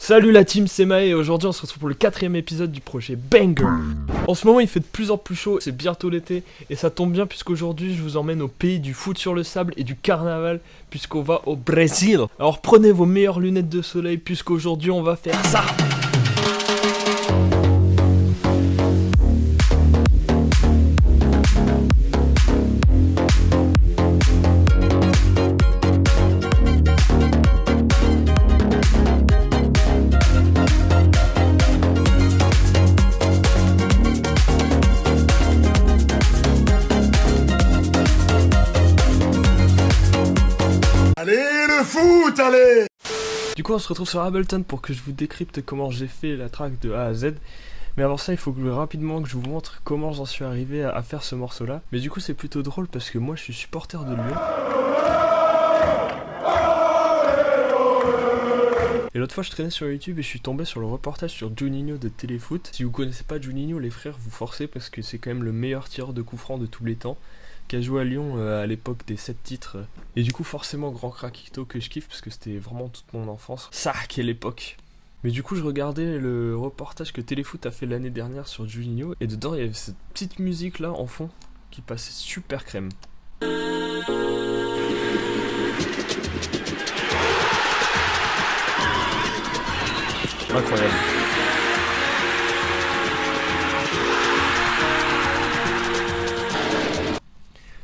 Salut la team, c'est Maë et aujourd'hui on se retrouve pour le 4ème épisode du projet Banger. En ce moment il fait de plus en plus chaud, c'est bientôt l'été et ça tombe bien puisqu'aujourd'hui je vous emmène au pays du foot sur le sable et du carnaval puisqu'on va au Brésil. Alors prenez vos meilleures lunettes de soleil puisqu'aujourd'hui on va faire ça. Allez le foot, allez! Du coup on se retrouve sur Ableton pour que je vous décrypte comment j'ai fait la track de A à Z. Mais avant ça il faut rapidement que je vous montre comment j'en suis arrivé à faire ce morceau là. Mais du coup c'est plutôt drôle parce que moi je suis supporter de Lyon. Et l'autre fois je traînais sur YouTube et je suis tombé sur le reportage sur Juninho de Téléfoot. Si vous connaissez pas Juninho, les frères, vous forcez parce que c'est quand même le meilleur tireur de coups francs de tous les temps, qui a joué à Lyon à l'époque des 7 titres. Et du coup forcément grand craquito que je kiffe parce que c'était vraiment toute mon enfance. Ça, quelle époque! Mais du coup je regardais le reportage que Téléfoot a fait l'année dernière sur Juninho et dedans il y avait cette petite musique là en fond qui passait super crème. Incroyable.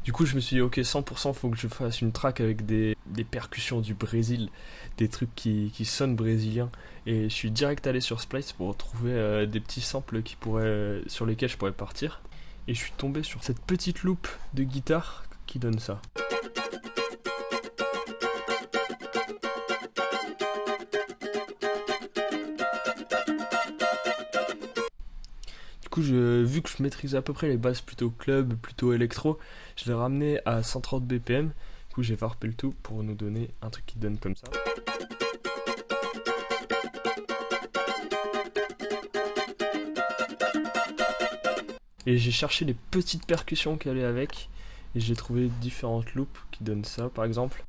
Du coup je me suis dit ok 100% faut que je fasse une track avec des percussions du Brésil, des trucs qui sonnent brésiliens, et je suis direct allé sur Splice pour trouver des petits samples sur lesquels je pourrais partir, et je suis tombé sur cette petite loupe de guitare qui donne ça. Du coup, vu que je maîtrise à peu près les basses plutôt club, plutôt électro, je l'ai ramené à 130 BPM. Du coup, j'ai varpé le tout pour nous donner un truc qui donne comme ça. Et j'ai cherché les petites percussions qui allaient avec, et j'ai trouvé différentes loupes qui donnent ça, par exemple.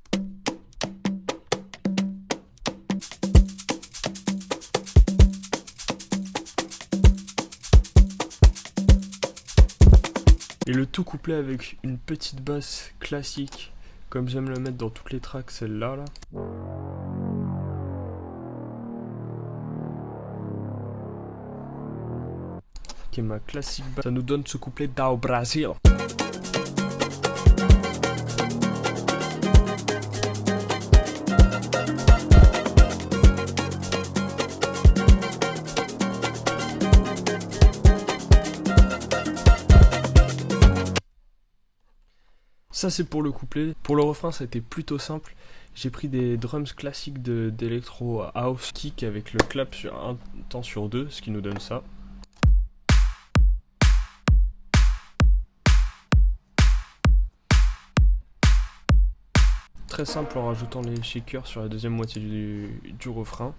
Et le tout couplé avec une petite basse classique, comme j'aime le mettre dans toutes les tracks, celle-là là. Qui est ma classique basse. Ça nous donne ce couplet d'Ao Brasil. Ça c'est pour le couplet. Pour le refrain ça a été plutôt simple. J'ai pris des drums classiques d'électro house kick avec le clap sur un temps sur deux, ce qui nous donne ça. Très simple en rajoutant les shakers sur la deuxième moitié du refrain.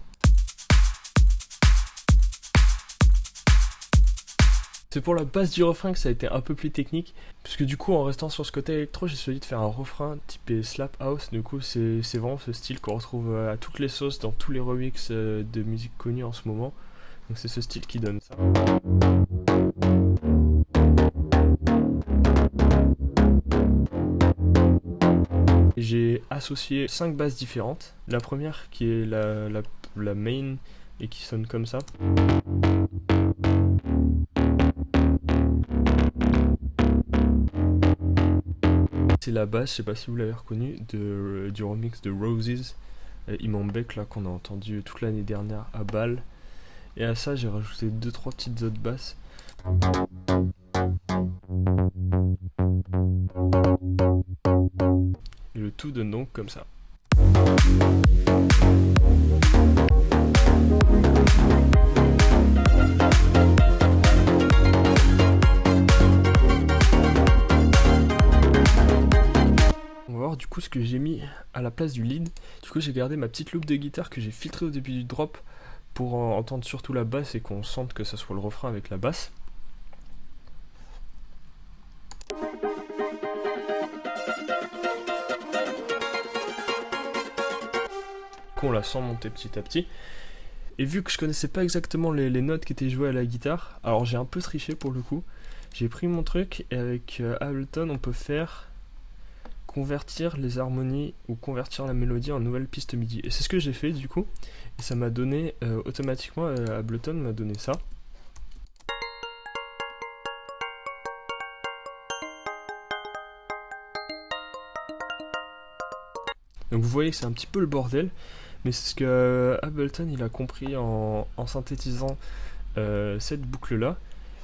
C'est pour la base du refrain que ça a été un peu plus technique, puisque du coup en restant sur ce côté électro j'ai choisi de faire un refrain typé slap house. Du coup c'est vraiment ce style qu'on retrouve à toutes les sauces dans tous les remixes de musique connue en ce moment. Donc c'est ce style qui donne ça. J'ai associé 5 basses différentes. La première qui est la main et qui sonne comme ça. C'est la basse, je sais pas si vous l'avez reconnu, du remix de Roses, Imambek là qu'on a entendu toute l'année dernière à Bâle. Et à ça j'ai rajouté 2-3 petites autres basses. Et le tout donne donc comme ça. Du coup ce que j'ai mis à la place du lead, du coup j'ai gardé ma petite loupe de guitare que j'ai filtrée au début du drop pour entendre surtout la basse et qu'on sente que ça soit le refrain avec la basse. coup on la sent monter petit à petit. Et vu que je connaissais pas exactement les notes qui étaient jouées à la guitare, alors j'ai un peu triché pour le coup. J'ai pris mon truc et avec Ableton on peut faire convertir les harmonies ou convertir la mélodie en nouvelle piste MIDI. Et c'est ce que j'ai fait du coup. Et ça m'a donné automatiquement, Ableton m'a donné ça. Donc vous voyez que c'est un petit peu le bordel. Mais c'est ce que Ableton il a compris en synthétisant cette boucle là.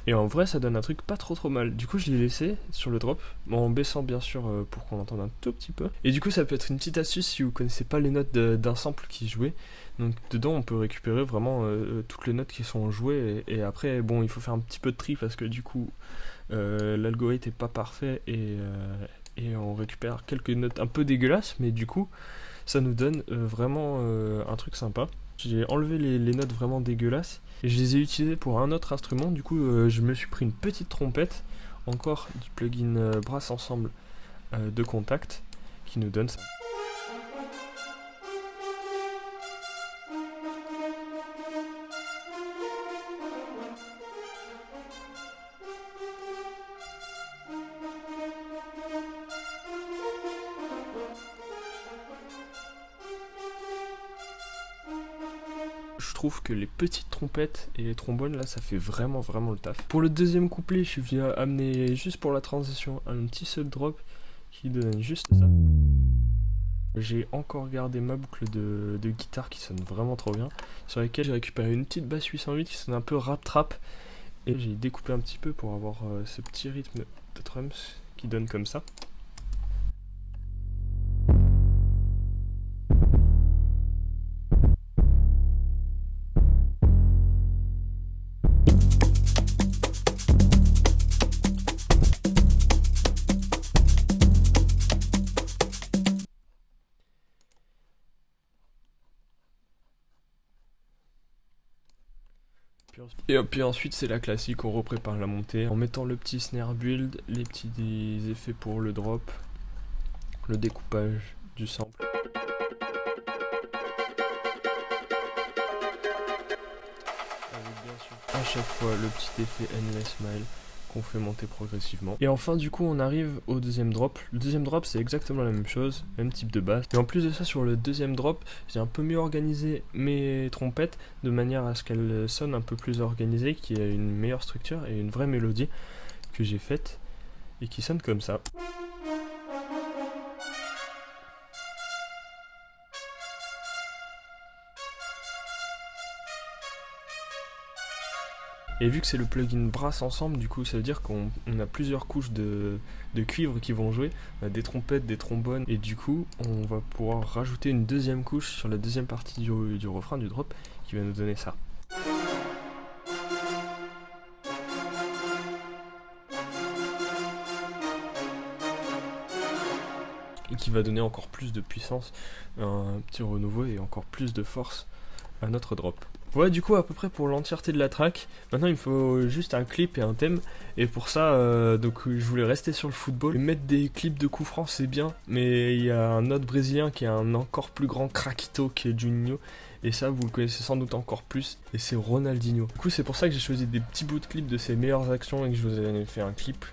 Et en vrai ça donne un truc pas trop mal. Du coup je l'ai laissé sur le drop, en baissant bien sûr pour qu'on l'entende un tout petit peu. Et du coup ça peut être une petite astuce si vous connaissez pas les notes d'un sample qui est joué. Donc dedans on peut récupérer vraiment toutes les notes qui sont jouées. Et après bon il faut faire un petit peu de tri parce que du coup l'algorithme est pas parfait et on récupère quelques notes un peu dégueulasses. Mais du coup ça nous donne vraiment un truc sympa. J'ai enlevé les notes vraiment dégueulasses et je les ai utilisées pour un autre instrument. Du coup je me suis pris une petite trompette, encore du plugin Brass Ensemble de Contact qui nous donne ça. Je trouve que les petites trompettes et les trombones là ça fait vraiment le taf. Pour le deuxième couplet je suis venu amener juste pour la transition un petit sub drop qui donne juste ça. J'ai encore gardé ma boucle de guitare qui sonne vraiment trop bien, sur laquelle j'ai récupéré une petite basse 808 qui sonne un peu rap trap et j'ai découpé un petit peu pour avoir ce petit rythme de drums qui donne comme ça. Et puis ensuite c'est la classique, on reprépare la montée en mettant le petit snare build, les petits effets pour le drop, le découpage du sample. Avec bien sûr à chaque fois le petit effet Endless Smile qu'on fait monter progressivement. Et enfin du coup on arrive au deuxième drop. Le deuxième drop c'est exactement la même chose, même type de basse. Et en plus de ça sur le deuxième drop, j'ai un peu mieux organisé mes trompettes de manière à ce qu'elles sonnent un peu plus organisées, qu'il y ait une meilleure structure et une vraie mélodie que j'ai faite et qui sonne comme ça. Et vu que c'est le plugin Brass Ensemble, du coup ça veut dire qu'on a plusieurs couches de cuivre qui vont jouer, des trompettes, des trombones, et du coup on va pouvoir rajouter une deuxième couche sur la deuxième partie du refrain du drop qui va nous donner ça. Et qui va donner encore plus de puissance, un petit renouveau et encore plus de force à notre drop. Ouais, du coup à peu près pour l'entièreté de la track. Maintenant il me faut juste un clip et un thème. Et pour ça donc je voulais rester sur le football. Mettre des clips de coups francs c'est bien, mais il y a un autre brésilien qui est un encore plus grand craquito qui est Juninho. Et ça vous le connaissez sans doute encore plus, et c'est Ronaldinho. Du coup c'est pour ça que j'ai choisi des petits bouts de clips de ses meilleures actions et que je vous ai fait un clip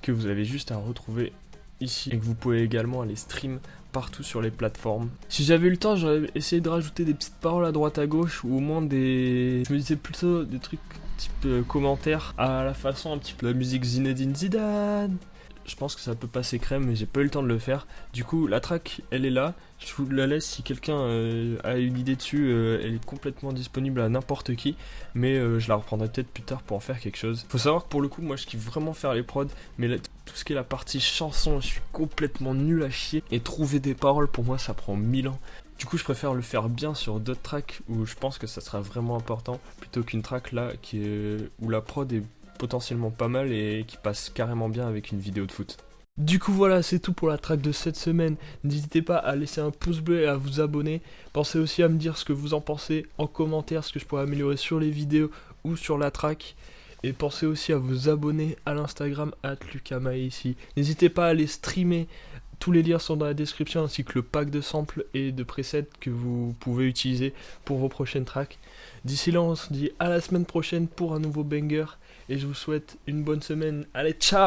que vous avez juste à retrouver ici et que vous pouvez également aller stream partout sur les plateformes. Si j'avais eu le temps, j'aurais essayé de rajouter des petites paroles à droite à gauche, ou au moins des... Je me disais plutôt des trucs type commentaires à la façon un petit peu de la musique Zinedine Zidane. Je pense que ça peut passer crème, mais j'ai pas eu le temps de le faire. Du coup, la track, elle est là. Je vous la laisse si quelqu'un a une idée dessus. Elle est complètement disponible à n'importe qui. Mais je la reprendrai peut-être plus tard pour en faire quelque chose. Faut savoir que pour le coup, moi je kiffe vraiment faire les prods. Mais là, tout ce qui est la partie chanson, je suis complètement nul à chier. Et trouver des paroles, pour moi, ça prend 1000 ans. Du coup, je préfère le faire bien sur d'autres tracks où je pense que ça sera vraiment important. Plutôt qu'une track là où la prod est potentiellement pas mal et qui passe carrément bien avec une vidéo de foot. Du coup voilà, c'est tout pour la track de cette semaine. N'hésitez pas à laisser un pouce bleu et à vous abonner. Pensez aussi à me dire ce que vous en pensez en commentaire, ce que je pourrais améliorer sur les vidéos ou sur la track. Et pensez aussi à vous abonner à l'Instagram @lucamae ici. N'hésitez pas à aller streamer Tous les liens sont dans la description ainsi que le pack de samples et de presets que vous pouvez utiliser pour vos prochaines tracks. D'ici là, on se dit à la semaine prochaine pour un nouveau banger et je vous souhaite une bonne semaine. Allez, ciao!